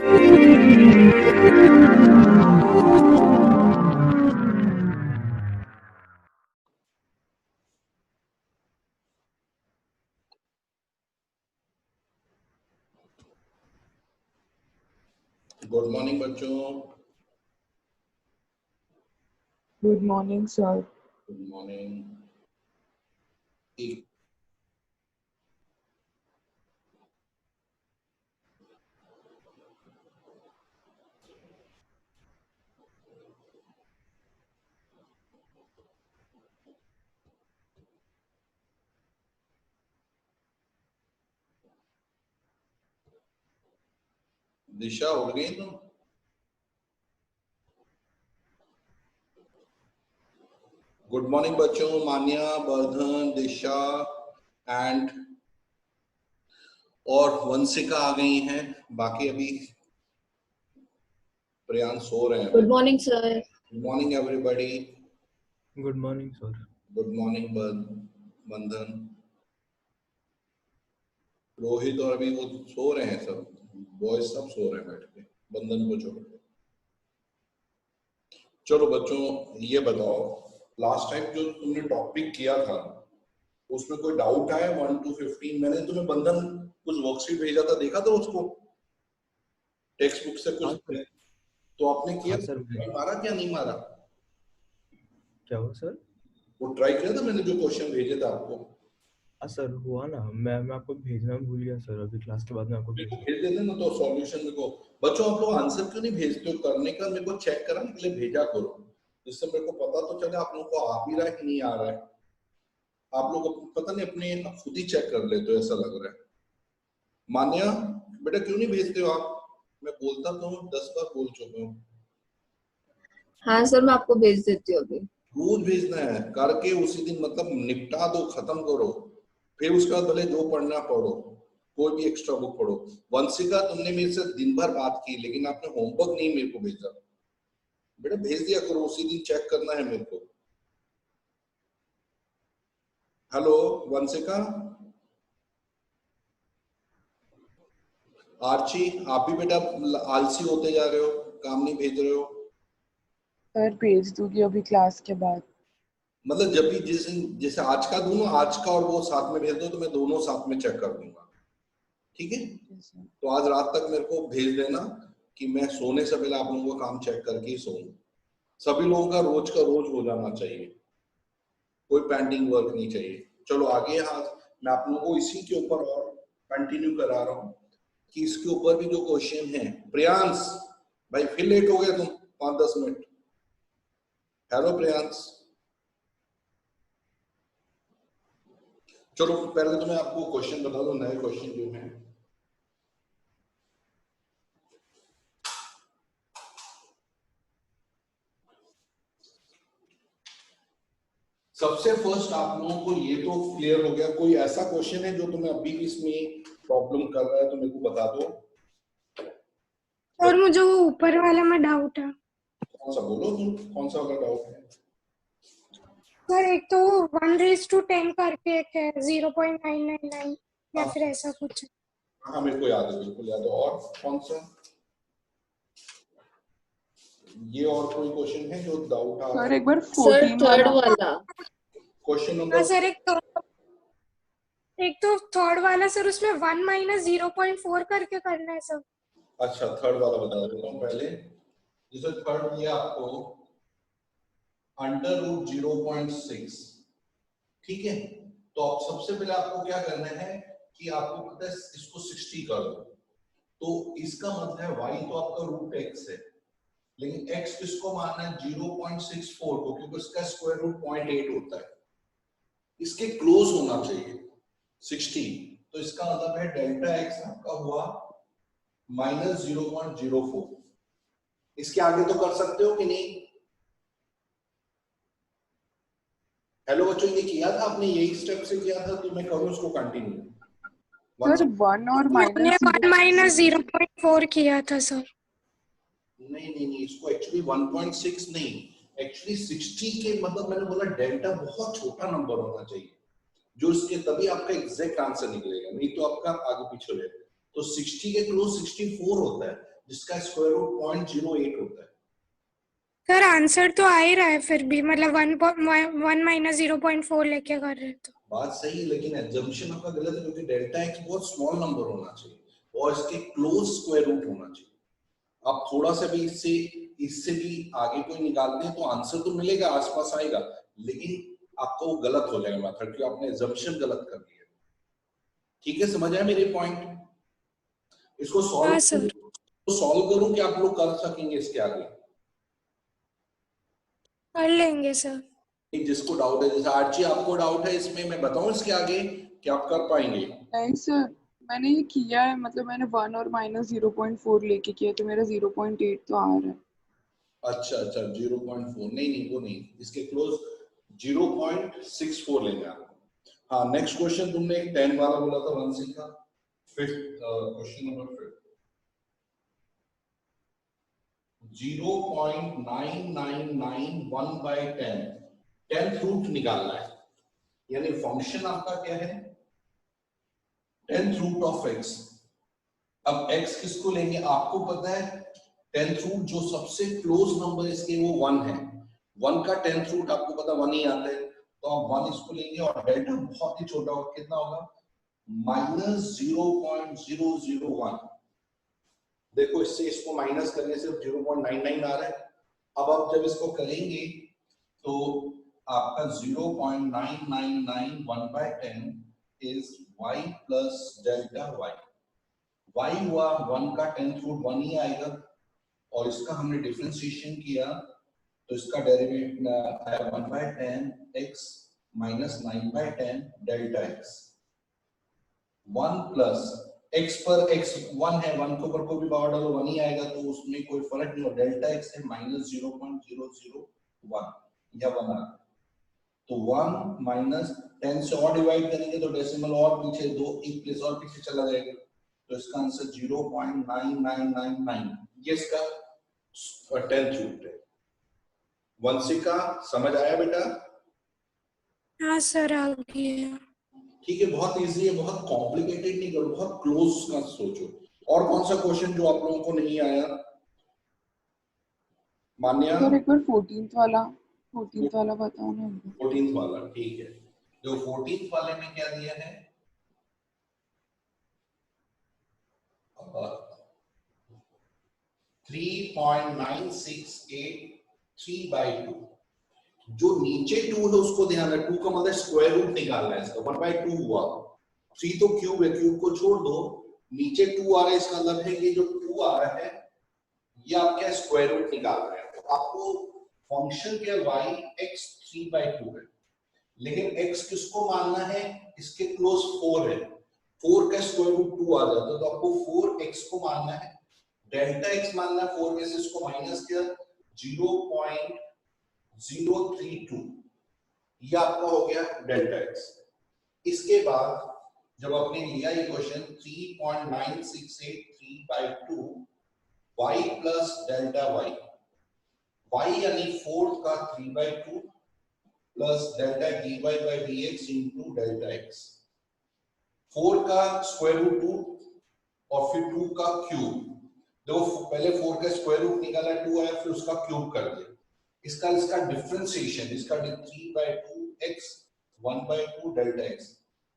Good morning बच्चों। Good morning sir. Good morning. Disha उठ गई तुम? गुड मॉर्निंग बच्चों। मान्या, वर्धन, दिशा एंड और वंशिका आ गई हैं। बाकी अभी प्रियांश सो रहे हैं। Good morning sir. Good morning everybody. Good morning sir. Good morning बंधन, रोहित और अभी वो सो रहे हैं, सब बॉयज सब सो रहे हैं बैठ के, बंधन को छोड़ के। चलो बच्चों ये बताओ, लास्ट टाइम जो तुमने टॉपिक किया था उसमें कोई डाउट आया 1 to 15? मैंने तुम्हें बंधन कुछ वर्कशीट भेजा था, देखा था उसको टेक्स्ट बुक से कुछ? तो आपने किया सर, मारा क्या नहीं मारा? क्या हुआ सर? वो ट्राई किया था मैंने जो क्वेश्चन भेजे थे आपको? सर हुआ ना, मैं आपको भेजना भूल गया सर, अभी क्लास के बाद में आपको भेज देते ना तो सॉल्यूशन मेरे को। बच्चों आप लोग आंसर क्यों नहीं भेजते हो? करने का मेरे को चेक कराने के लिए भेजा करो, जिससे मेरे को पता तो चले आप लोगों को आ भी रहा है कि नहीं आ रहा है। आप लोग पता नहीं अपने खुद ही चेक कर लेते हो, ऐसा लग रहा है। मान्या बेटा क्यों नहीं भेजते हो आप? मैं बोलता तो 10 बार बोल चुका हूँ। हाँ सर मैं आपको भेज देती हूँ अभी। रोज भेजना है, करके उसी दिन मतलब निपटा दो, खत्म करो, फिर उसके बाद भले जो पढ़ना पढ़ो, कोई भी एक्स्ट्रा बुक पढ़ो। वंशिका तुमने मेरे से दिन भर बात की लेकिन आपने होमवर्क नहीं मेरे को भेजा। बेटा भेज दिया करो, उसी दिन चेक करना है मेरे को। हेलो वंशिका। आर्ची आप भी बेटा आलसी होते जा रहे हो, काम नहीं भेज रहे हो। सर भेज दूंगी अभी क्लास के बाद। मतलब जब भी जैसे आज का दूं ना, आज का और वो साथ में भेज दो तो मैं दोनों साथ में चेक कर दूंगा, ठीक है? तो आज रात तक मेरे को भेज देना कि मैं सोने से पहले आप लोगों का काम चेक करके ही सोऊं। सभी लोगों का रोज हो जाना चाहिए, कोई पेंडिंग वर्क नहीं चाहिए। चलो आगे। हाँ मैं आप लोगों को इसी के ऊपर और कंटिन्यू करा रहा हूँ कि इसके ऊपर भी जो क्वेश्चन है। प्रियांश भाई फिर लेट हो गए तुम 5-10 मिनट। हेलो प्रियांश। चलो पहले तो मैं आपको क्वेश्चन बता दूं, नए क्वेश्चन जो हैं। सबसे फर्स्ट आप लोगों को ये तो क्लियर हो गया, कोई ऐसा क्वेश्चन है जो तुम्हें अभी भी इसमें प्रॉब्लम कर रहा है तो मेरे को बता दो। और मुझे वो ऊपर वाला में डाउट है। कौन सा बोलो तुम, कौन सा वाला डाउट है? सर एक तो 1:10 करके एक है 0.999 या फिर ऐसा कुछ। हाँ मेरे को याद है, बिल्कुल याद है। और कौन सा? ये और कोई क्वेश्चन है जो डाउट आ रहा है? सर एक बार सर 14 थर्ड वाला वाला क्वेश्चन हाँ नंबर। सर एक तो थर्ड वाला सर, उसमें 1 - 0.4 करके करना है सर। अच्छा थर्ड वाला बता देता हूँ पहले। जैसे थर्ड दिया आपको √0.6, ठीक है? तो आप सबसे पहले आपको क्या करना है कि आपको पता है इसको 60 कर दो, तो इसका मतलब है y तो आपका √x है, लेकिन x किसको मानना है? 0.64 को, क्योंकि इसका स्क्वायर रूट 0.8 होता है। इसके क्लोज होना चाहिए 60, तो इसका मतलब है डेल्टा x आपका हुआ -0.04। इसके आगे तो कर सकते हो कि नहीं? हेलो बच्चों, ये किया था आपने, यही स्टेप से किया था, तो मैं करूं उसको कंटिन्यू। सर 1 और मैंने 1 - 0.4 किया था सर। नहीं, इसको एक्चुअली 1.6 नहीं, एक्चुअली 60 के मतलब मैंने बोला डेल्टा बहुत छोटा नंबर होना चाहिए जो इसके, तभी आपका एग्जैक्ट आंसर निकलेगा, नहीं तो आपका आगे पीछे हो जाएगा। तो 60 के क्लोज 64 होता है। जिसका स्क्वायर रूट 0.08 होता है। सर आंसर तो आ ही रहा है फिर भी, मतलब 1 माइनस 0.4 लेके कर रहे तो। बात सही है, लेकिन एजम्पशन आपका गलत है, क्योंकि डेल्टा एक्स बहुत स्मॉल नंबर होना चाहिए और इसके क्लोज स्क्वायर रूट होना चाहिए। आप थोड़ा सा भी इससे भी आगे कोई निकालते हैं तो आंसर तो मिलेगा, आसपास आएगा, लेकिन आपको वो गलत हो जाएगा मेथड, क्योंकि आपने एजम्पशन गलत कर दिया। ठीक है, समझ आया मेरे पॉइंट? इसको हाँ सर। सॉल्व करूं कि आप लोग कर सकेंगे इसके आगे? कर लेंगे सर। जिसको डाउट है, जैसे आर्ची आपको डाउट है इसमें, मैं बताऊं इसके आगे कि आप कर पाएंगे? नहीं सर, मैंने ये किया है, मतलब मैंने 1 और माइनस 0.4 लेके किया, तो मेरा 0.8 तो आ रहा है। अच्छा 0.4 नहीं, वो नहीं, इसके क्लोज 0.64 लेंगे आप। हाँ, नेक्स्ट क्वेश्चन तुमने एक 10 वाला बोला था, वंशिक का क्वेश्चन नंबर 5, 0.9991/10 10th रूट निकालना है, यानी फंक्शन आपका क्या है? 10th root of x। अब x किसको लेंगे? आपको पता है 10th रूट जो सबसे क्लोज नंबर इसके वो 1 है। 1 का 10th रूट आपको पता 1 ही आता है, तो आप 1 इसको लेंगे और डेल्टा बहुत ही छोटा होगा, कितना होगा? -0.001। देखो इससे इसको माइनस करने से 0.99 आ रहा है। अब आप जब इसको करेंगे तो आपका 0.9991/10 is y plus delta y। y हुआ 1 का 10th रूट 1 ही आएगा, और इसका हमने डिफरेंशिएशन किया तो इसका डेरिवेटिव आया 1/10 x minus 9/10 delta x। 1 plus x पर x 1 है, 1 के ऊपर कोई भी पावर डालो 1 ही आएगा, तो उसमें कोई फर्क नहीं हो। डेल्टा x है -0.001 या 1 आ, तो 1 माइनस 10 से और डिवाइड करेंगे तो डेसिमल और पीछे 2 एक प्लेस और पीछे चला जाएगा, तो इसका आंसर 0.9999, ये इसका 10th रूट है। वंशिका समझ आया बेटा? हाँ सर आ गया। ठीक है, बहुत इजी है, बहुत कॉम्प्लिकेटेड नहीं करो, बहुत क्लोज का सोचो। और कौन सा क्वेश्चन जो आप लोगों को नहीं आया? मान्या सर एक बार 14th वाला बताओ ना। 14th वाला, ठीक है। जो 14th वाले में क्या दिया है? 3.9683/2। जो नीचे 2 है उसको ध्यान रख, 2 का मतलब स्क्वायर रूट निकालना है इसका। 1/2 हुआ, 3 तो क्यूब है, क्यूब को छोड़ दो, नीचे 2 आ रहा है, इसका मतलब है कि जो 2 आ रहा है ये आपका स्क्वायर रूट निकालना है। तो आपको फंक्शन क्या y x 3/2 है, लेकिन x किसको मानना है? इसके क्लोज 4 है, 4 का स्क्वायर रूट 2 आ जाता है, तो आपको 4x को मानना है। डेल्टा x मानना है, 4 में से इसको माइनस किया 0.032, ये आपका हो गया डेल्टा x। इसके बाद जब आपने लिया ये question 3.9683/2 y plus delta y, y यानी 4 का 3/2 plus delta dy/dx into delta x। 4 का स्क्वायर रूट 2 और फिर 2 का क्यूब। देखो पहले 4 का स्क्वायर रूट निकाला, 2 आया, फिर उसका क्यूब कर दिया। इसका डिफरेंशिएशन, इसका 3/2x 1/2 delta x।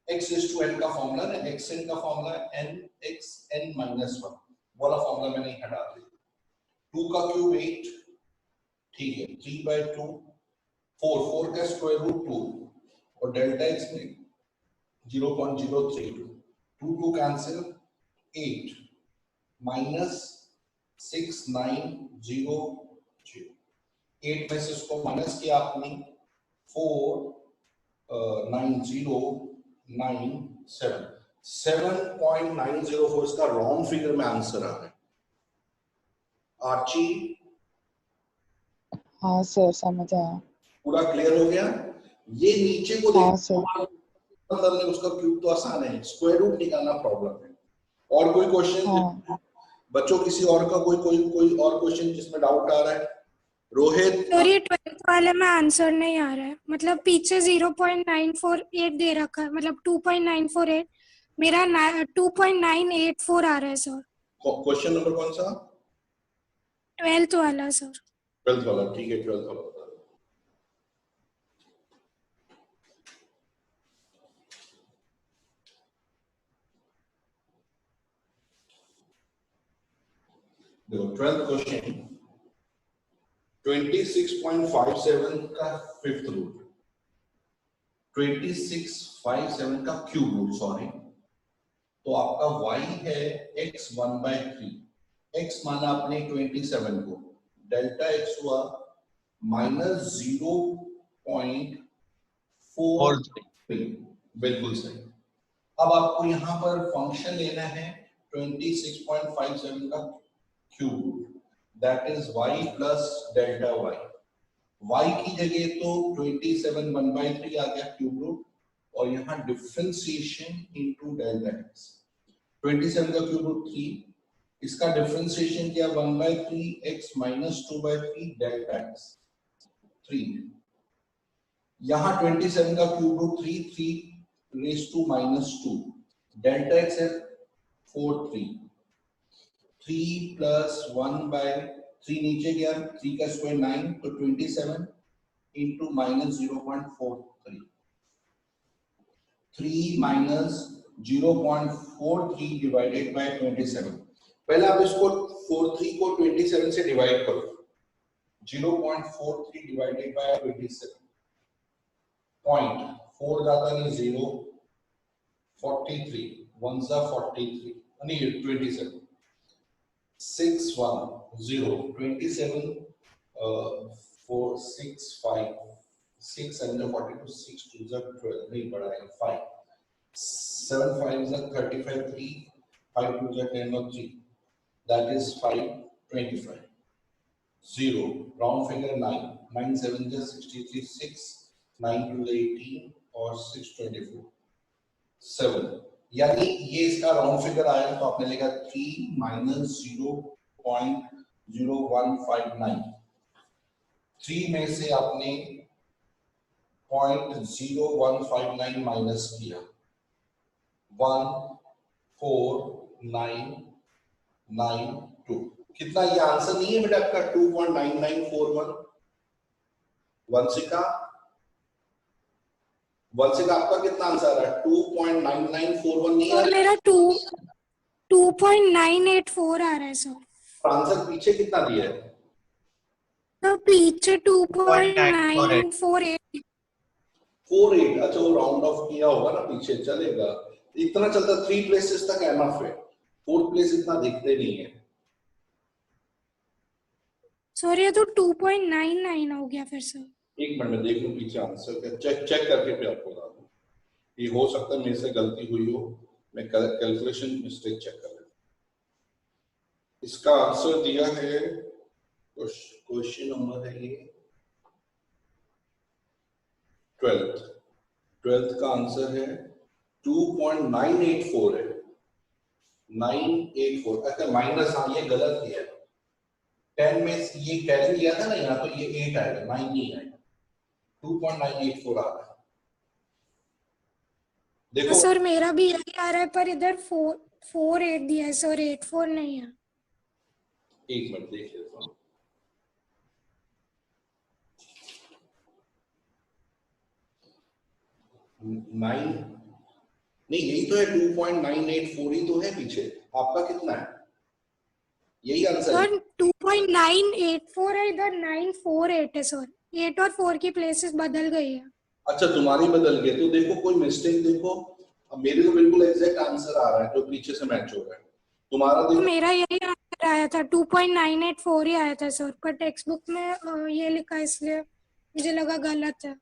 x is to n का फॉर्मूला है, xn का फॉर्मूला है nxn - 1 वाला फॉर्मूला मैंने हटा दिया। 2 का क्यूब 8, ठीक है, 3/2 4 का स्क्वायर रूट 2 और डेल्टा x में 0.032, 2 कैंसिल 8 माइनस 6900, 8 में से इसको माइनस किया आपने 49097, 7.904 इसका रॉन्ग फिगर में आंसर आ रहा है। आर्ची हाँ सर समझ आया। पूरा क्लियर हो गया? ये नीचे को हाँ देखो, सर। मतलब उसका क्यूब तो आसान है, स्क्वायर रूट निकालना प्रॉब्लम है। और कोई क्वेश्चन? हाँ बच्चों किसी और का कोई और क्वेश्चन जिसमें डाउट आ रहा है? रोहित? सर ये 12th वाले में आंसर नहीं आ रहा है, मतलब पीछे 0.948 दे रखा है, मतलब 2.948, मेरा 2.984 आ रहा है सर। क्वेश्चन नंबर कौन सा? 12th वाला सर। 12th वाला, ठीक है 12th वाला बता दो। देखो 12th क्वेश्चन 26.57 का फिफ्थ रूट, 2657 का क्यूब रूट सॉरी, तो आपका y है x 1/3, x माना आपने 27 को, डेल्टा x हुआ -0.43, बिल्कुल सही। अब आपको यहाँ पर फंक्शन लेना है 26.57 का cube root, that is y plus delta y की जगह तो 27 1/3 आ गया क्यूब रूट, और यहाँ डिफरेंशिएशन इनटू डेल्टा x, 27 का क्यूब रूट 3, इसका डिफरेंशिएशन किया 1/3 x माइनस 2/3 डेल्टा x 3, यहाँ 27 का cube root 3 raise to -2, delta x है 3 प्लस 1/3 नीचे गया, 3 का स्क्वायर 9, तो 27 इंटू -0.43, 3 माइनस 0.43 डिवाइडेड बाय 27। पहले आप इसको 43 को 27 से डिवाइड करो, 0.43 डिवाइडेड बाय 27, पॉइंट 4 जाता नहीं 0, 43 1 जा 43 नहीं 27, 6 1 0 27 4 6 5 6 and 42 6 2 जा 12 नहीं बढ़ाएगा 5 7 5 जा 35 3 5 2 जा 10 और 3, that is 5 25 0 round figure 9 9 7 जा 63 6 9 2 18 और 6 24 7, यानी ये इसका राउंड फिगर आया तो आपने लिखा 3 माइनस 0.0159, 3 में से आपने 0.0159 माइनस किया, 14992, कितना ये आंसर नहीं है बेटा आपका 2.9941, वंशिका आपका कितना आंसर आ रहा है 2.9941 नहीं आ रहा, मेरा 2.984 आ रहा है सर। आंसर पीछे कितना दिया है, तो पीछे 2.948। 48, अच्छा वो राउंड ऑफ किया होगा ना पीछे, चलेगा इतना चलता, 3 प्लेसेस तक एनफ है, 4th प्लेस इतना दिखते नहीं है। सॉरी ये तो 2.99 हो गया फिर सर। एक मिनट में देख लूं पीछे आंसर क्या, चेक करके फिर आपको बता दूं, ये हो सकता है मेरे से गलती हुई हो, मैं कैलकुलेशन मिस्टेक चेक कर लेता। इसका आंसर दिया है, क्वेश्चन नंबर है ये 12th का आंसर है 2.984 है, 984, अच्छा माइनस, हाँ ये गलत किया है, 10 में ये कैरी लिया था ना यहाँ, तो ये 8 आएगा 9 नहीं आएगा, 2.984 आ रहा है। देखो सर मेरा भी यही आ रहा है, पर इधर 48 दिया है सर, 84 नहीं है। एक मिनट देख लेता हूँ, नाइन नहीं, यही तो है 2.984 ही तो है पीछे, आपका कितना है, यही आंसर है। सर 2.984 है, इधर 948 है सर, 8 और 4 की प्लेसेस बदल गई है। अच्छा तुम्हारी बदल गई, तो देखो कोई मिस्टेक देखो, अब मेरे तो बिल्कुल एग्जैक्ट आंसर आ रहा है जो पीछे से मैच हो रहा है, तुम्हारा देखो। तो मेरा यही आंसर आया था, 2.984 ही आया था सर, पर टेक्स्ट बुक में ये लिखा इसलिए मुझे लगा गलत है।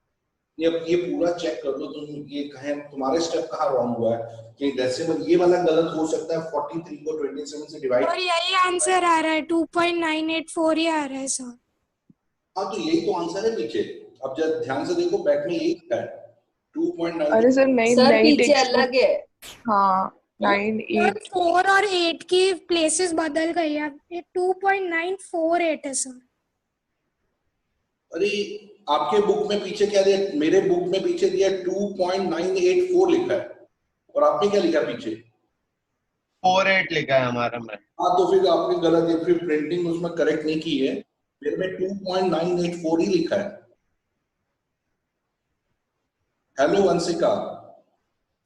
ये पूरा चेक कर लो तुम, ये कहें तुम्हारे स्टेप कहाँ रॉन्ग हुआ है, कि डेसिमल ये वाला गलत हो सकता है, 43 को 27 से डिवाइड, और यही आंसर आ रहा है, 2.984 ही आ रहा है सर। हाँ तो यही तो आंसर है पीछे, अब जब ध्यान से देखो बैक में यही है 2.9, अरे सर नहीं सर नहीं पीछे अलग है। हाँ 9 8 4 और 8 की प्लेसेस बदल गई है, ये 2.948 है सर। अरे आपके बुक में पीछे क्या दिया, मेरे बुक में पीछे दिया 2.984 लिखा है, और आपने क्या लिखा पीछे, 48 लिखा है हमारा में। हाँ तो फिर आपने गलत है, फिर प्रिंटिंग उसमें करेक्ट नहीं की है, मेरे में 2.984 ही लिखा है। हेलो वंशिका,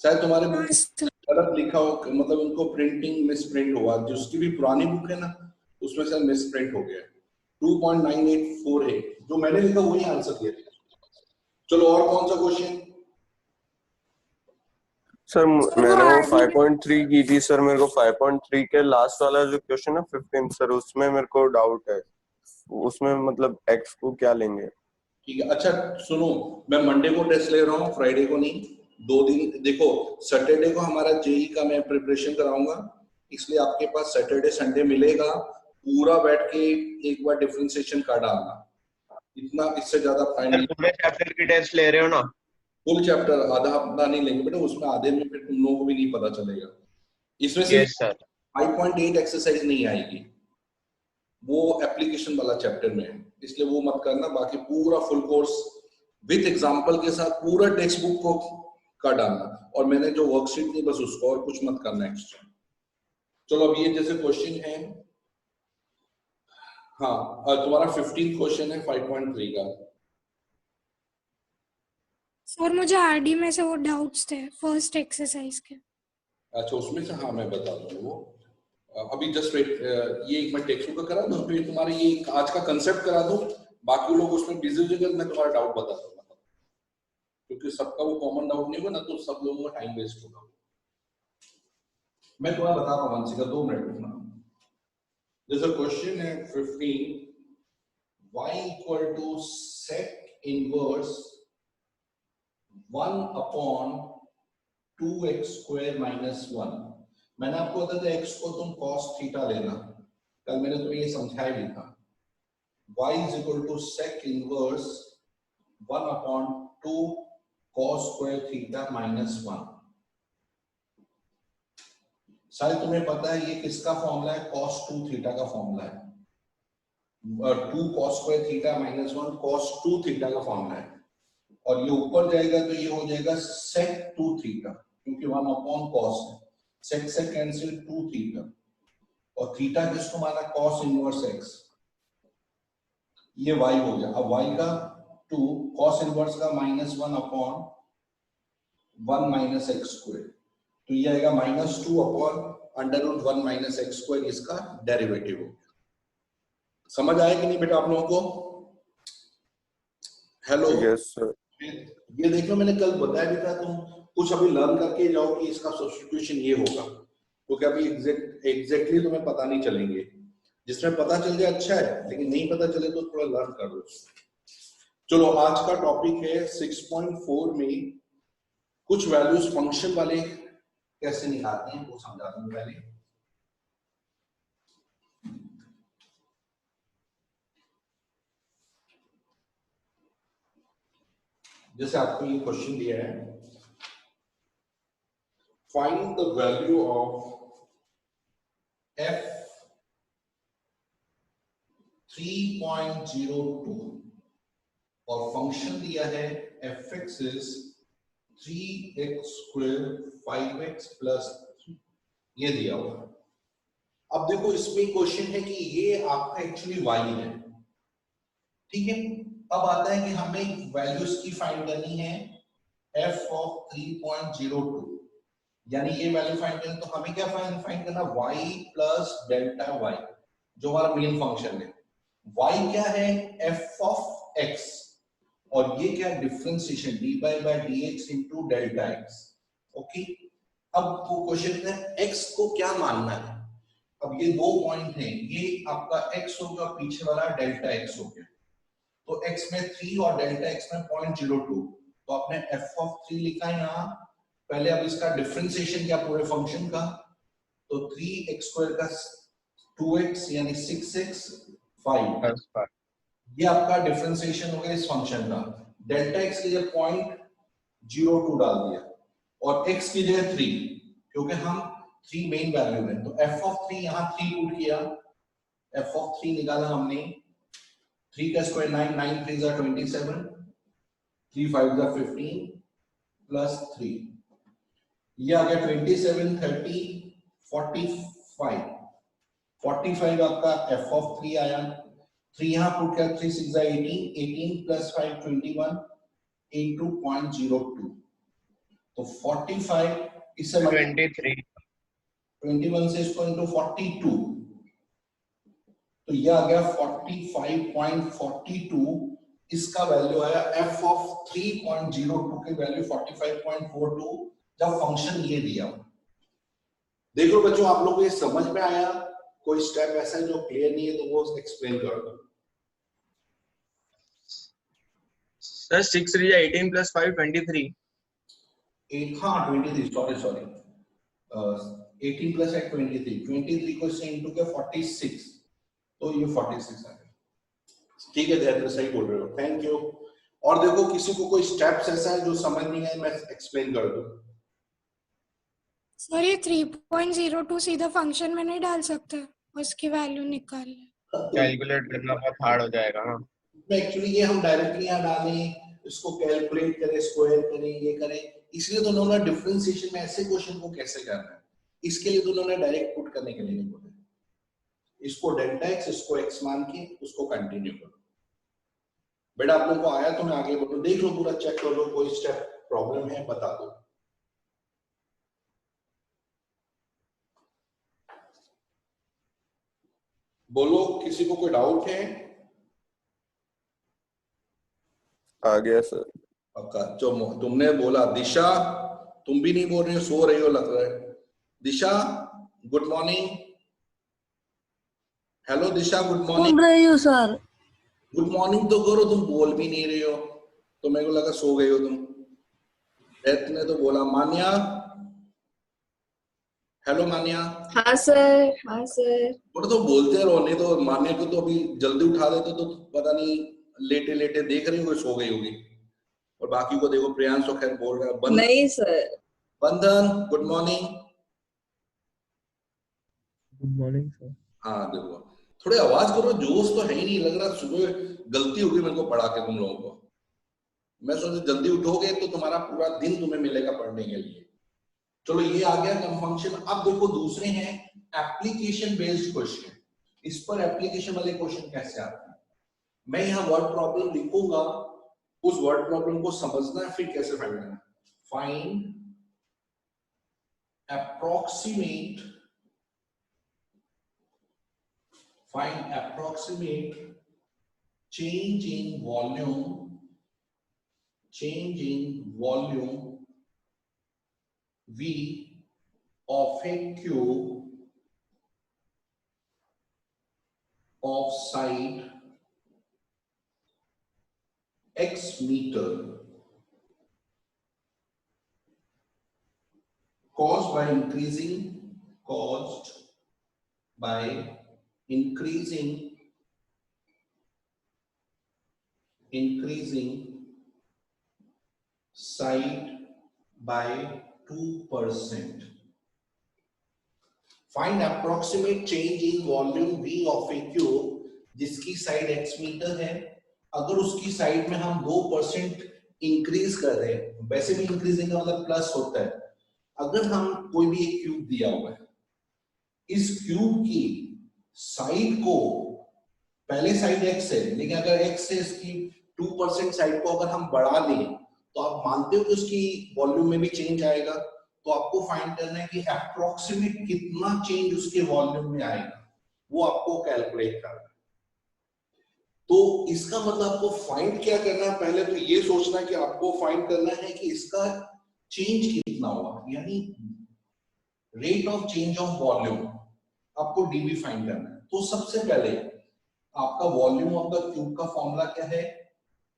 शायद तुम्हारे बुक गलत लिखा हो, मतलब उनको प्रिंटिंग मिस प्रिंट हुआ, जिसकी भी पुरानी बुक है ना उसमें से मिस प्रिंट हो गया। 2.984 है जो मैंने लिखा, वही आंसर दिया। चलो और कौन सा क्वेश्चन? सर मैंने वो 5.3 की थी सर, मेरे को 5.3 के लास्ट वाला जो क्वेश्चन है 15 सर, उसमें मेरे को डाउट है, उसमें मतलब x को क्या लेंगे। ठीक है, अच्छा सुनो, मैं मंडे को टेस्ट ले रहा हूँ, फ्राइडे को नहीं। 2 दिन देखो, सैटरडे को हमारा जेई का मैं प्रिपरेशन कराऊंगा, इसलिए आपके पास सैटरडे संडे मिलेगा, पूरा बैठ के एक बार डिफरेंशिएशन कर डालना, इतना, इससे ज्यादा फाइनल। पूरे चैप्टर की टेस्ट ले रहे हो ना? फुल चैप्टर, आधा अपना नहीं लेंगे बेटा, उसमें आधे में फिर तुम लोगों को भी नहीं पता चलेगा। इसमें से 5.8 एक्सरसाइज नहीं आएगी, वो एप्लीकेशन वाला चैप्टर में है, इसलिए वो मत करना। बाकी पूरा फुल कोर्स विद एग्जांपल के साथ पूरा टेक्स्ट बुक को कर डालना, और मैंने जो वर्कशीट दी बस उसको, और कुछ मत करना एक्स्ट्रा। चलो अब ये जैसे क्वेश्चन है, हाँ तुम्हारा 15 क्वेश्चन है 5.3 का। सर मुझे आरडी में से वो डाउट्स थे फर्स्ट एक्सरसाइज के। अच्छा उसमें से, हाँ मैं बता दूँ वो, अभी जस्ट वेट, ये एक मैं टेक्स्ट बुक का करा दूँ, फिर तुम्हारे ये आज का कंसेप्ट करा दूँ, बाकी लोग उसमें बिजी हो जाएंगे, मैं तुम्हारा डाउट बता दूंगा, क्योंकि सबका वो कॉमन डाउट नहीं होगा ना, तो सब लोगों का टाइम वेस्ट होगा। मैं तुम्हारा बता रहा हूँ वंशिका, 2 मिनट रुकना। जैसे क्वेश्चन है 15, y equal to sec inverse 1 upon 2x square minus 1। मैंने आपको बताया था x को तुम cos थीटा लेना, कल मैंने तुम्हें ये समझाया भी था। y is equal to sec inverse 1 upon 2 cos square theta minus 1। शायद तुम्हें पता है ये किसका फॉर्मूला है, cos 2 थीटा का फॉर्मूला है, 2 cos square theta minus 1 cos 2 theta का फॉर्मूला है, और ये ऊपर जाएगा तो ये हो जाएगा sec 2 थीटा, क्योंकि 1 अपॉन cos है, sec से कैंसिल 2 थीटा, और थीटा किसको माना, cos इनवर्स x, ये y हो गया। अब y का 2 cos इनवर्स का minus 1 upon 1 minus x square, तो ये आएगा minus 2 upon under root 1 minus x square, इसका डेरिवेटिव हो। समझ आया कि नहीं बेटा आप लोगों को? Hello yes sir. ये देखो मैंने कल बताया भी था, तुम कुछ अभी लर्न करके जाओ कि इसका सब्स्टिट्यूशन ये होगा, क्योंकि अभी एग्जैक्टली तुम्हें पता नहीं चलेंगे, जिसमें पता चल जाए अच्छा है, लेकिन नहीं पता चले तो थोड़ा लर्न कर लो। चलो आज का टॉपिक है 6.4 में कुछ वैल्यूज फंक्शन वाले कैसे निकालते हैं वो समझा दूं पहले। जैसे आपको ये क्वेश्चन दिया है, find the value of f 3.02 और फंक्शन दिया है fx is 3x square 5x plus 3, ये दिया हुआ है। अब देखो इसमें क्वेश्चन है कि ये आपका एक्चुअली y है, ठीक है। अब आता है कि हमें वैल्यूज की फाइंड करनी है f ऑफ 3.02, यानी ये वैल्यू फाइंड करनी, तो हमें क्या फाइंड करना, y प्लस डेल्टा y, जो हमारा मेन फंक्शन है। y क्या है, f ऑफ x, और ये क्या differentiation dy by dx into delta x, okay. अब वो क्वेश्चन है x को क्या मानना है। अब ये 2 पॉइंट हैं, ये आपका x हो गया, पीछे वाला डेल्टा x हो गया, तो x में 3 और डेल्टा x में 0.02, तो आपने f ऑफ 3 लिखा है यहाँ पहले। अब इसका डिफरेंशिएशन क्या पूरे फंक्शन का, तो 3x स्क्वायर का 2x यानी 6x 5, ये आपका डिफरेंशिएशन हो गया इस फंक्शन का। डेल्टा x की जगह 0.02 डाल दिया, और x की जगह 3, क्योंकि हम 3 मेन वैल्यू है, तो f ऑफ 3 यहाँ 3 पुट किया, f ऑफ 3 निकाला हमने, 3 का स्क्वायर 9, 9 3 जा 27, 3 5 जा 15 प्लस 3, ये आ गया 27 30 45 45 आपका f of 3 आया, 3 यहाँ पुट किया, 3 6 18, 18 plus 5 21 into 0.02, तो 45 इससे 23 21 से इसको into 42, तो ये आ गया 45.42, इसका वैल्यू आया f of 3.02 की वैल्यू 45.42 जब फंक्शन ये दिया। देख लो बच्चों, आप लोगों को ये समझ में आया? कोई स्टेप ऐसा है जो क्लियर नहीं है तो वो एक्सप्लेन कर दो। सर 6 3 18 plus 5 23 हाँ 23, सॉरी 18 प्लस 23, 23 को इससे इंटू किया 46, तो ये 46 आ गया। ठीक है धैर्य, सही बोल रहे हो, थैंक यू। और देखो किसी को कोई स्टेप्स ऐसा है जो समझ नहीं है, मैं एक्सप्लेन कर दूं। सर ये 3.02 सीधा फंक्शन में नहीं डाल सकते, उसकी वैल्यू निकाल ले। कैलकुलेट करना बहुत हार्ड हो जाएगा ना। एक्चुअली ये हम डायरेक्टली यहाँ डालें, इसको कैलकुलेट करें, स्क्वायर करें, ये करें, इसलिए तो उन्होंने डिफरेंशिएशन में ऐसे क्वेश्चन को कैसे करना है, इसके लिए तो उन्होंने डायरेक्ट पुट करने के लिए नहीं बोला। इसको डेल्टा एक्स, इसको एक्स मान के उसको कंटिन्यू करो। बेटा आप लोगों को आया तो मैं आगे बढ़ूं, देख लो पूरा, चेक कर लो, कोई स्टेप प्रॉब्लम है बता दो। बोलो किसी को कोई डाउट है? आ गया सर। पक्का? जो तुमने बोला दिशा, तुम भी नहीं बोल रही हो, सो रही हो लग रहा है। दिशा गुड मॉर्निंग। हेलो दिशा गुड मॉर्निंग। सुन रही हूँ सर। गुड मॉर्निंग तो करो, तुम बोल भी नहीं रही हो, तो मेरे को लगा सो गई हो तुम। रेत ने तो बोला। मान्या, हेलो मान्या। हाँ सर, हाँ सर। बोलो तो बोलते रहो, नहीं तो मान्या को तो अभी जल्दी उठा देते तो पता नहीं लेटे लेटे देख रही होगी, सो गई होगी। और बाकी को देखो, प्रियांश तो खैर बोल रहा है। नहीं सर। बंधन good morning. Good morning sir. हाँ देखो, थोड़ी आवाज करो, जोश तो है ही नहीं, लग रहा सुबह गलती होगी मेरे को पढ़ा के तुम लोगों को। मैं सोचा जल्दी उठोगे तो तुम्हारा पूरा दिन तुम्हें मिलेगा पढ़ने के लिए। चलो ये आ गया कम फंक्शन। अब देखो दूसरे हैं एप्लीकेशन बेस्ड क्वेश्चन। इस पर एप्लीकेशन वाले क्वेश्चन कैसे आते हैं, मैं यहाँ वर्ड प्रॉब्लम लिखूंगा, उस वर्ड प्रॉब्लम को समझना है, फिर कैसे फाइंड करना। Find approximate, find approximate change in volume V of a cube of side x meter caused by increasing side by 2%. Find approximate change in volume V of a cube जिसकी side x metre है, अगर उसकी side में हम 2% increase कर रहे हैं, वैसे भी इंक्रीजिंग का मतलब प्लस होता है। अगर हम कोई भी एक क्यूब दिया हुआ है, इस क्यूब की साइड को, पहले साइड x है, लेकिन अगर x से इसकी 2% साइड को अगर हम बढ़ा लें तो आप मानते हो कि उसकी वॉल्यूम में भी चेंज आएगा। तो आपको फाइंड करना है कि अप्रोक्सीमेट कितना चेंज उसके वॉल्यूम में आएगा, वो आपको कैलकुलेट करना है। तो इसका मतलब आपको फाइंड क्या करना है, पहले तो ये सोचना है कि आपको फाइंड करना है कि इसका चेंज कितना हुआ, यानी rate of change of volume आपको डीवी फाइंड करना है। तो सबसे पहले आपका वॉल्यूम ऑफ द क्यूब का फॉर्मूला क्या है,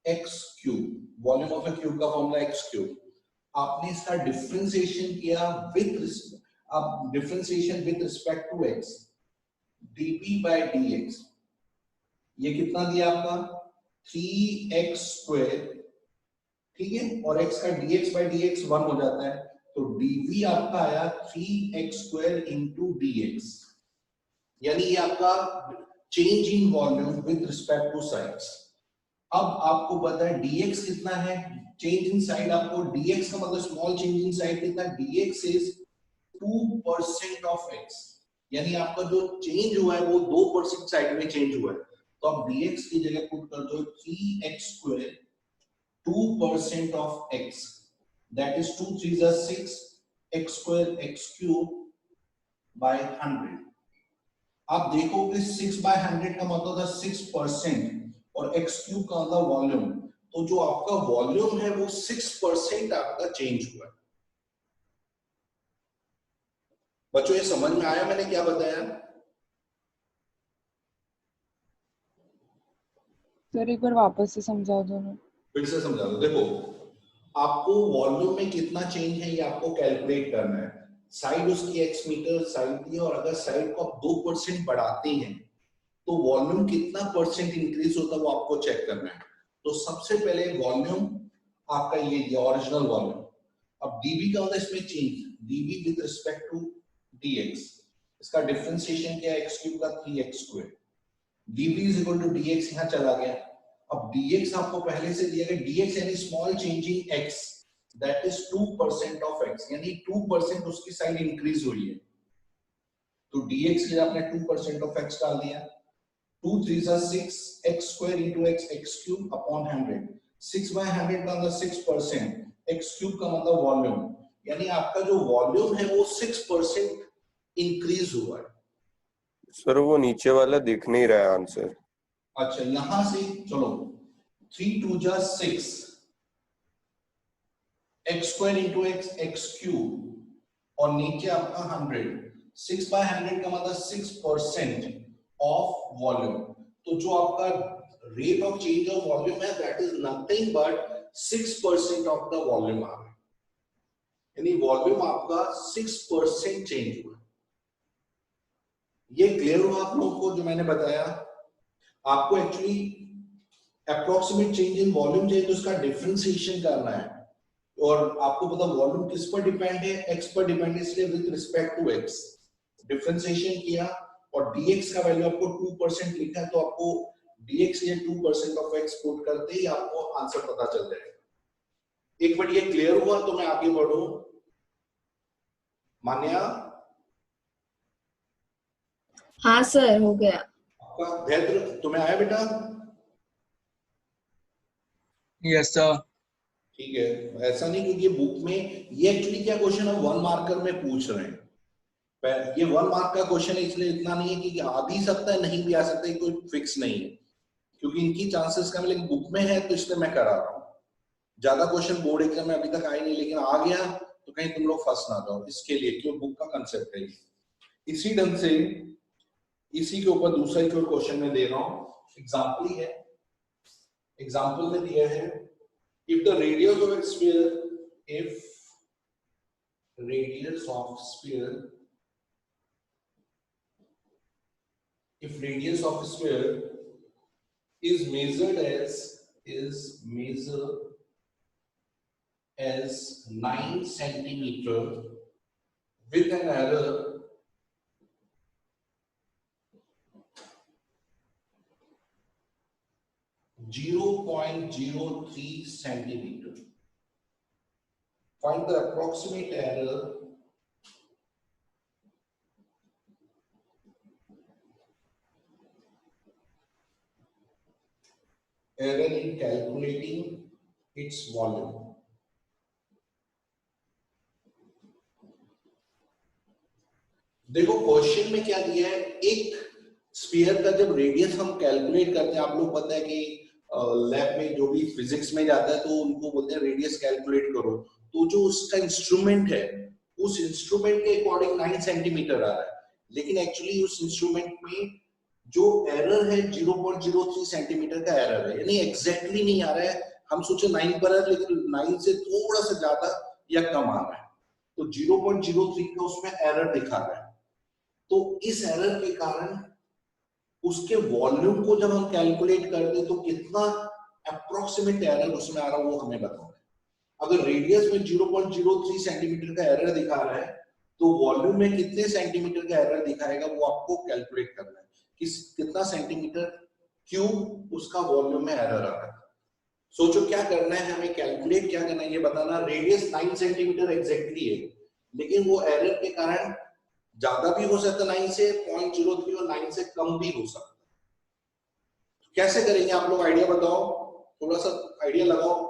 x cube. Volume of the cube का फॉर्मूला एक्स क्यूब। आपने इसका डिफरेंशिएशन किया with respect to x, dp by dx। ये कितना दिया आपका 3x स्क्वायर, ठीक है, और x का dx by dx 1 हो जाता है, तो dv आपका आया 3x स्क्वायर इंटू dx, यानी ये आपका change in volume with respect two sides. अब आपको पता है dx कितना है, चेंज इन साइड। आपको dx का मतलब स्मॉल चेंज इन साइड कितना, dx इज 2% ऑफ x, यानी आपका जो चेंज हुआ है वो 2% साइड में चेंज हुआ है, तो आप dx की जगह पुट कर दो 3x square 2% of x, that is 2 3s are 6 x square x cube by 100. आप देखोगे 6 by 100 का मतलब था 6% और x क्यूब का मतलब वॉल्यूम, तो जो आपका वॉल्यूम है वो 6% आपका चेंज हुआ है। बच्चों ये समझ में आया मैंने क्या बताया? सर एक बार वापस से समझा दो ना। फिर से समझा दो। देखो आपको वॉल्यूम में कितना चेंज है ये आपको कैलकुलेट करना है। साइड उसकी x मीटर साइड दी है और अगर साइड को आप 2% बढ़ाते हैं तो वॉल्यूम कितना परसेंट इंक्रीज होता है वो आपको चेक करना है। तो सबसे पहले वॉल्यूम आपका ये ओरिजिनल वॉल्यूम, अब dv का होता है इसमें change, dv with respect to dx, इसका डिफरेंशिएशन क्या है x क्यूब का 3x square, dv is equal to dx यहां चला गया। अब dx आपको पहले से दिया गया, dx यानी small change in x, that is 2% of x, यानी 2% उसकी साइड इंक्रीज हुई है, तो dx के लिए आपने 2% ऑफ x डाल दिया। 2 3s are 6 x square into x cube upon 100, 6 by 100 का मतलब 6%, x cube का मतलब वॉल्यूम, यानी आपका जो वॉल्यूम है वो 6% इंक्रीज हुआ है। सर वो नीचे वाला दिख नहीं रहा है आंसर। अच्छा यहां से चलो 3 2 जा 6 x square into x cube और नीचे आपका 100, 6 by 100 का मतलब 6% ऑफ वॉल्यूम, तो जो आपका rate of change of volume है that is nothing but 6% of the volume आ रहा है, यानी वॉल्यूम आपका 6% चेंज हुआ। ये क्लियर हुआ आप लोगों को जो मैंने बताया? आपको actually approximate change in volume चाहिए तो उसका डिफरेंशिएशन करना है, और आपको पता वॉल्यूम किस पर डिपेंड है, x पर डिपेंड है, इसलिए with respect to x differentiation किया और dx का वैल्यू आपको 2% लिखा है, तो आपको dx या 2% ऑफ x पुट करते ही आपको आंसर पता चल जाएगा। एक बार ये क्लियर हुआ तो मैं आगे बढ़ूं। मान्या? हाँ सर हो गया। आपका भेद्र तुम्हें आया बेटा? Yes sir. ठीक है, ऐसा नहीं क्योंकि बुक में ये एक्चुअली क्या क्वेश्चन हम 1 मार्कर में पूछ रहे हैं, ये 1 मार्क का क्वेश्चन है, इसलिए इतना नहीं है कि आ भी सकता है नहीं भी आ सकता है, कोई फिक्स नहीं है क्योंकि इनकी चांसेस कम, लेकिन बुक में है तो इसलिए मैं करा रहा हूँ। ज्यादा क्वेश्चन बोर्ड एग्जाम में अभी तक आए नहीं, लेकिन आ गया तो कहीं तुम लोग फंस ना जाओ, इसके लिए क्यों बुक का कंसेप्ट है। इसी ढंग से इसी के ऊपर दूसरा एक क्वेश्चन में दे रहा हूँ, एग्जाम्पल ही है। एग्जाम्पल में दिया है if the radius of a sphere, if radius of sphere is measured as 9 centimeter with an error .03 centimeter. Find the approximate error in calculating its volume. देखो क्वेश्चन में क्या दिया है, एक स्फीयर का जब रेडियस हम कैलकुलेट करते हैं, आप लोग पता है कि लैब में जो भी फिजिक्स में जाता है तो उनको बोलते हैं रेडियस कैलकुलेट करो, तो जो उसका इंस्ट्रूमेंट है उस इंस्ट्रूमेंट के अकॉर्डिंग 9 सेंटीमीटर आ रहा है, लेकिन एक्चुअली उस इंस्ट्रूमेंट में जो एरर है 0.03 सेंटीमीटर का एरर है, यानी एग्जैक्टली नहीं आ रहा है। हम सोचे 9 पर है लेकिन 9 से थोड़ा सा ज्यादा या कम आ रहा है, तो 0.03 का उसमें एरर दिखा रहा है। तो इस एरर के कारण उसके वॉल्यूम को जब हम कैलकुलेट करते तो कितना अप्रोक्सीमेट एरर उसमें आ रहा है वो हमें बताना है। अगर रेडियस में 0.03 सेंटीमीटर का एरर दिखा रहा है तो वॉल्यूम में कितने सेंटीमीटर का एरर दिखाएगा वो आपको कैलकुलेट करना है कि कितना सेंटीमीटर क्यूब उसका वॉल्यूम में एरर आ रहा है। सोचो क्या करना है हमें, कैलकुलेट क्या करना है ये बताना। रेडियस 9 सेंटीमीटर एग्जैक्टली है, लेकिन वो एरर के कारण ज्यादा भी हो सकता है 9 से 0.03 और 9 से कम भी हो सकता है। कैसे करेंगे आप लोग, आइडिया बताओ, थोड़ा सा आइडिया लगाओ।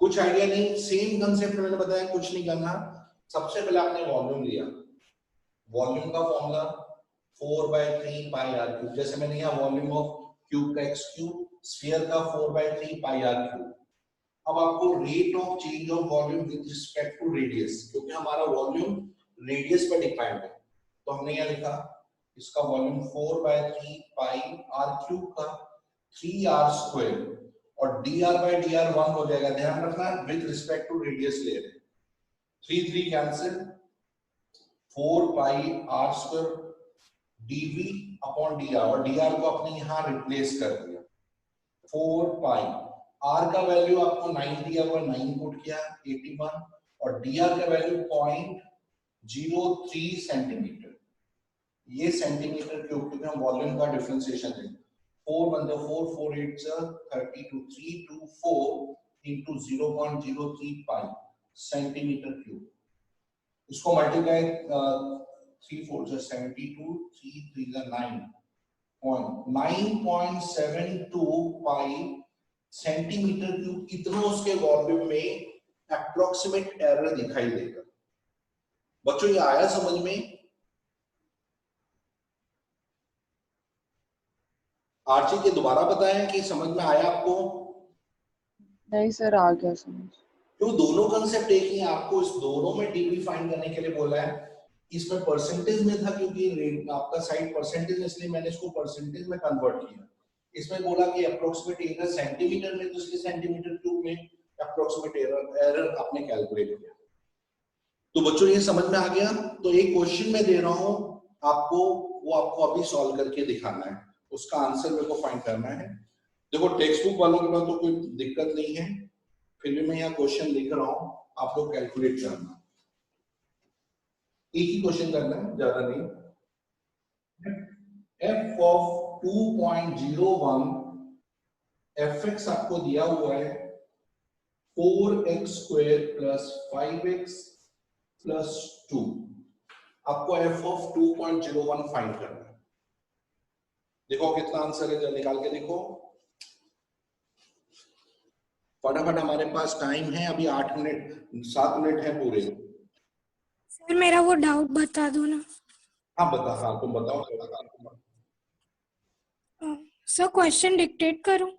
कुछ आइडिया नहीं, सेम कंसेप्ट मैंने बताया, कुछ नहीं करना। सबसे पहले आपने वॉल्यूम लिया, वॉल्यूम का फॉर्मूला 4/3 पाई आर क्यूब, जैसे मैंने यहाँ वॉल्यूम ऑफ क्यूब का x क्यूब, स्फीयर का 4/3 पाई आर क्यूब। अब आपको rate of change of volume with respect to radius, क्योंकि हमारा वॉल्यूम रेडियस पर डिपेंड है, तो हमने यहाँ लिखा इसका वॉल्यूम 4/3 पाई आर क्यूब का 3r² और dr/dr 1 हो जाएगा, ध्यान रखना विद रिस्पेक्ट टू रेडियस ले रहे, 3 कैंसिल, 4 पाई r² dv अपॉन dr, और dr को अपने यहाँ रिप्लेस कर दिया, 4 पाई, r का वैल्यू आपको 9 दिया हुआ, 9 पुट किया 81, और dr का वैल्यू 0.03 सेंटीमीटर, ये सेंटीमीटर क्यूब, क्योंकि हम वॉल्यूम का डिफरेंशिएशन देंगे। 4 1 4 4 8 32 324 into 0.03 पाई सेंटीमीटर क्यूब, इसको मल्टीप्लाई 3 4 72 3 3 9.72 पाई सेंटीमीटर क्यूब, इतना उसके वॉल्यूम में अप्रोक्सीमेट एरर दिखाई देगा। बच्चों ये आया समझ में? आर्ची के दोबारा बताएं कि समझ में आया आपको? नहीं सर, आ गया समझ। क्यों, दोनों कंसेप्ट एक ही, आपको इस दोनों में डिग्री फाइंड करने के लिए बोला है। इसमें परसेंटेज में था क्योंकि आपका साइड परसेंटेज, इसलिए मैंने इसको परसेंटेज में कन्वर्ट किया। इसमें बोला कि अप्रोक्सीमेट एरर सेंटीमीटर में, तो इसलिए सेंटीमीटर क्यूब में अप्रोक्सीमेट एरर आपने कैलकुलेट किया। तो बच्चों ये समझ में आ गया? तो एक क्वेश्चन मैं दे रहा हूं आपको, वो आपको अभी सॉल्व करके दिखाना है, उसका आंसर मेरे को फाइंड करना है। देखो टेक्स्ट बुक वालों के पास तो कोई दिक्कत नहीं है, फिर भी मैं यहाँ क्वेश्चन लिख रहा हूँ, आप लोग कैलकुलेट करना, एक ही क्वेश्चन करना है, ज्यादा नहीं। f of 2.01 fx आपको दिया हुआ है 4x² plus 5x plus 2, आपको f of 2.01 फाइंड करना है। देखो कितना आंसर है, जब निकाल के देखो फटाफट, हमारे पास टाइम है अभी 8 मिनट 7 मिनट है पूरे। सर मेरा वो डाउट बता दो ना। हाँ बता, हाँ तुम बताओ। सर क्वेश्चन डिक्टेट करूं?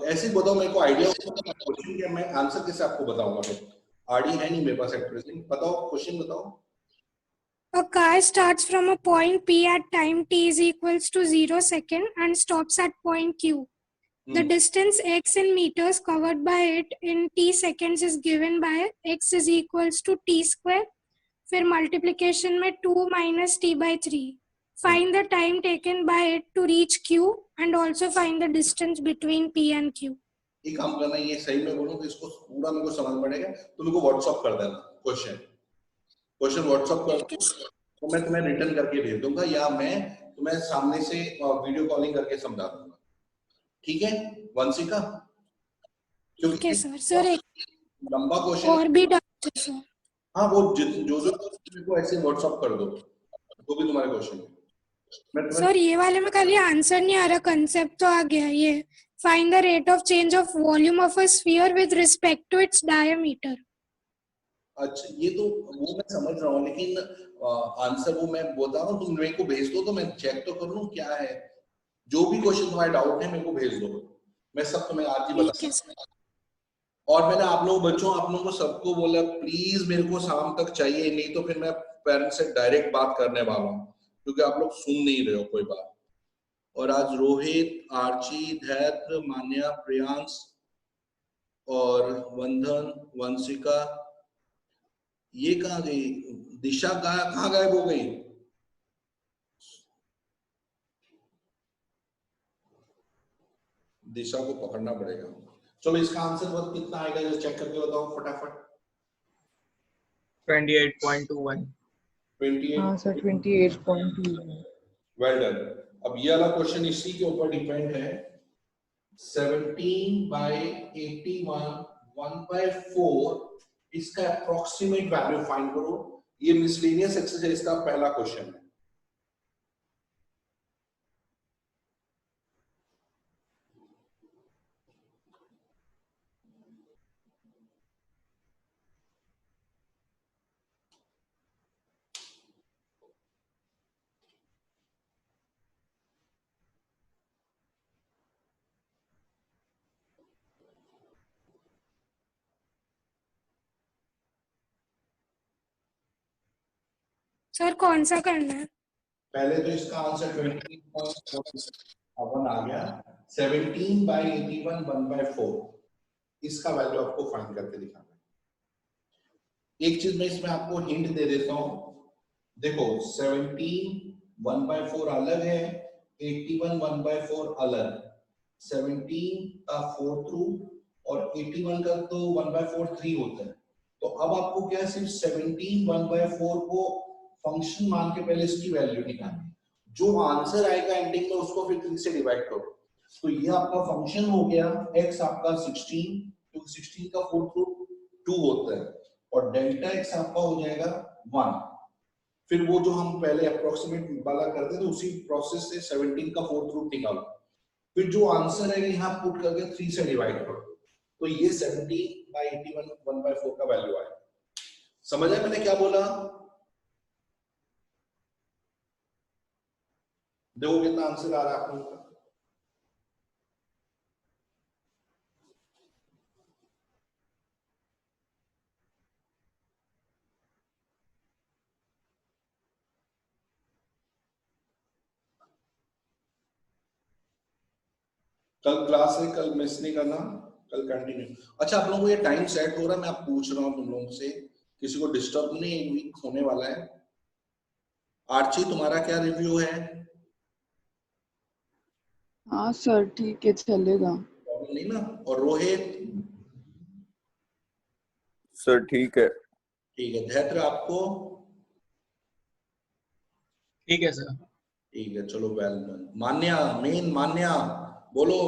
ऐसे ही बताओ, मेरे को आइडिया क्वेश्चन क्या, मैं आंसर कैसे आपको बताऊंगा, फिर आईडी है नहीं मेरे पास एट प्रेजेंट। बताओ क्वेश्चन बताओ। A car starts from a point P at time t is equals to 0 second and stops at point Q. The distance x in meters covered by it in t seconds is given by x is equals to t square, फिर multiplication में 2 minus t by 3. Find the time taken by it to reach Q and also find the distance between P and Q. ये काम करना, ये सही में बोलूं तो इसको पूरा मेरे को समझ पड़ेगा, तो मेरे को व्हाट्सएप कर देना क्वेश्चन व्हाट्सएप कर, तो मैं तुम्हें रिटर्न करके भेज दूंगा, या मैं तुम्हें सामने से वीडियो कॉलिंग करके समझा दूंगा, ठीक है वंशिका? क्योंकि सर एक लंबा क्वेश्चन और भी डाउट है सर। हाँ वो जो मेरे को ऐसे व्हाट्सएप कर दो, वो भी तुम्हारे क्वेश्चन। सर ये वाले में खाली आंसर नहीं आ रहा, कंसेप्ट तो आ गया। ये find the rate of change of volume of a sphere with respect to its diameter. अच्छा ये तो वो मैं समझ रहा हूँ, लेकिन आंसर वो मैं बता रहा हूँ, तुम मेरे को भेज दो तो मैं चेक तो कर लूँ क्या है। जो भी क्वेश्चन तुम्हारे डाउट है मेरे को भेज दो, मैं सब तुम्हें आज ही बता दूंगा। और मैंने आप लोगों को सबको बोला प्लीज मेरे को शाम तक चाहिए, नहीं तो फिर मैं पेरेंट्स से डायरेक्ट बात करने वाला हूँ, क्योंकि आप लोग सुन नहीं रहे हो कोई बात। और आज रोहित, आर्ची, धैर्य, मान्या, प्रियांश और वंदन, वंशिका, ये कहाँ गई? दिशा कहाँ गायब हो गई? दिशा को पकड़ना पड़ेगा। चलो इसका आंसर बस कितना आएगा जो चेक करके बताओ फटाफट। 28.21। हाँ 28। सर 28.2। Well done. अब ये वाला क्वेश्चन इसी के ऊपर डिपेंड है। 17/81 1/4 इसका अप्रोक्सीमेट वैल्यू फाइंड करो। ये मिसलेनियस एक्सरसाइज का पहला क्वेश्चन है। सर कौन सा करना है? पहले तो इसका आंसर 20.1 आ गया। 17/81 1/4 इसका वैल्यू आपको फाइंड करके दिखाना है। एक चीज मैं इसमें आपको हिंट दे देता हूं। देखो 17 1/4 अलग है, 81 1/4 अलग। 17 का 4th रूट और 81 का तो 1/4 3 होता है। तो अब आपको क्या सिर्फ 17 1/4 को फंक्शन मान के पहले इसकी वैल्यू निकालनी है। जो आंसर आएगा एंडिंग में उसको फिर 3 से डिवाइड करो। तो ये आपका फंक्शन हो गया। x आपका 16, क्योंकि 16 का 4th रूट 2 होता है, और डेल्टा x आपका हो जाएगा 1। फिर वो जो हम पहले अप्रोक्सीमेट वाला करते थे उसी प्रोसेस से 17 का 4th रूट निकालो। फिर जो आंसर है यहाँ पुट करके 3 से डिवाइड करो। तो ये 17/81 1/4 का वैल्यू आया। समझ आया मैंने क्या बोला? देखो कितना आंसर आ रहा है आप लोगों का। कल क्लास है, कल मिस नहीं करना, कल कंटिन्यू। अच्छा आप लोगों को ये टाइम सेट हो रहा है? मैं आप पूछ रहा हूँ तुम लोगों से, किसी को डिस्टर्ब नहीं? एक वीक होने वाला है। आर्ची तुम्हारा क्या रिव्यू है? हाँ सर ठीक है चलेगा। प्रॉब्लम नहीं ना? और रोहित? सर ठीक है। ठीक है। धैर्य आपको? ठीक है सर। ठीक है चलो वेल डन। मान्या, मेन मान्या बोलो।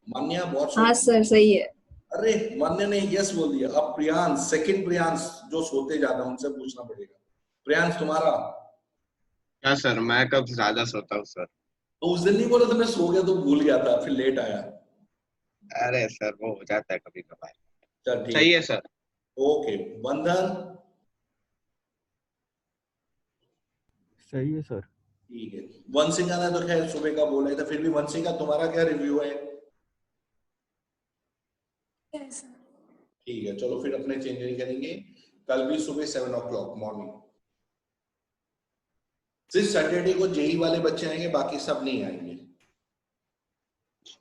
मान्या बहुत हाँ सर सही है। अरे मान्या ने यस बोल दिया। अब प्रियांश, सेकंड प्रियांश जो सोते ज्यादा, उनसे पूछना पड़ेगा। प्रियांश तुम्हारा? क्या सर, मैं कब ज्यादा सोता हूँ सर। तो उस दिन नहीं बोला था मैं सो गया तो भूल गया था, फिर लेट आया। अरे सर वो हो जाता है कभी कभार। चल ठीक सही है सर। ओके। बंधन? सही है सर। ठीक है। वंशिका ने तो खैर सुबह का बोला था, फिर भी वंशिका तुम्हारा क्या रिव्यू है? Yes, sir. ठीक है चलो फिर अपने चेंज नहीं करेंगे। कल भी सुबह 7 o'clock मॉर्निंग। सिर्फ सैटरडे को जेई वाले बच्चे आएंगे, बाकी सब नहीं आएंगे।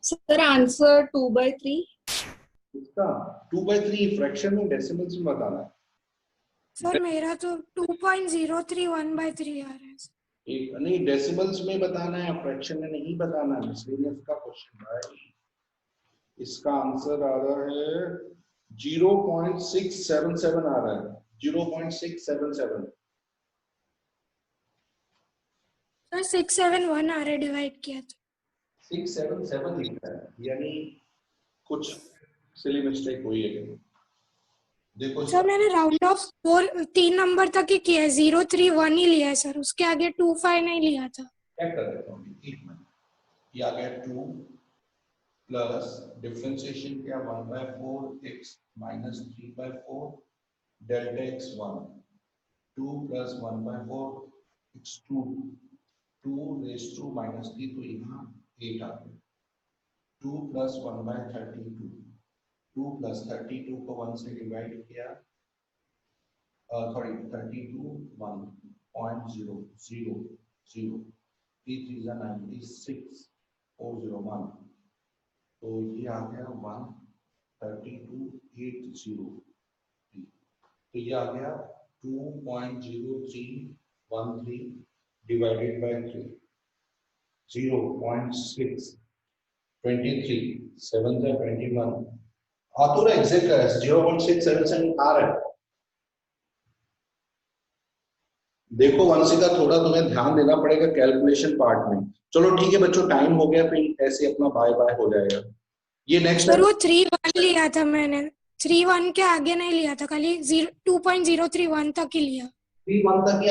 Sir answer 2/3। इसका 2/3 फ्रैक्शन में डेसिमल्स में बताना है। सर मेरा तो 2.03 1/3 आ रहा है। एक नहीं, डेसिमल्स में बताना है, फ्रैक्शन में नहीं बताना है। मिसलेनियस का क्वेश्चन भाई। इसका आंसर आ रहा है 0.677 आ रहा है। 0.677। सर 671 आ रहा है डिवाइड किया तो। 677 लिखा है, यानी कुछ सिली मिस्टेक हुई है। देखो सर मैंने राउंड ऑफ 3 नंबर तक ही किया है। 031 ही लिया है सर, उसके आगे 25 नहीं लिया था। क्या कर देता हूँ, एक मिनट। ये आ गया 2 प्लस डिफरेंशिएशन क्या 1/4 x minus 3/4 delta x 1। 2 plus 1/4 x 2 raise to minus 3, तो यहाँ 8 आ गया। 2 प्लस 1/32। 2 प्लस 32 को 1 से डिवाइड किया, सॉरी 32 1.000 3 3 96 401। तो ये आ गया 132.803। तो ये आ गया 2.0313 डिवाइडेड बाय 3। 0.6 23 7 से 21 आ तो रहा एग्जैक्ट 0.677 आ रहा है। देखो वंशिका, थोड़ा तुम्हें ध्यान देना पड़ेगा कैलकुलेशन पार्ट में। चलो ठीक है बच्चों, टाइम हो गया, फिर ऐसे अपना बाय बाय हो जाएगा। ये नेक्स्ट सर वो 3-1 लिया था मैंने, 3-1 के आगे नहीं लिया था, खाली 2.031 तक ही लिया। 3-1 तक ही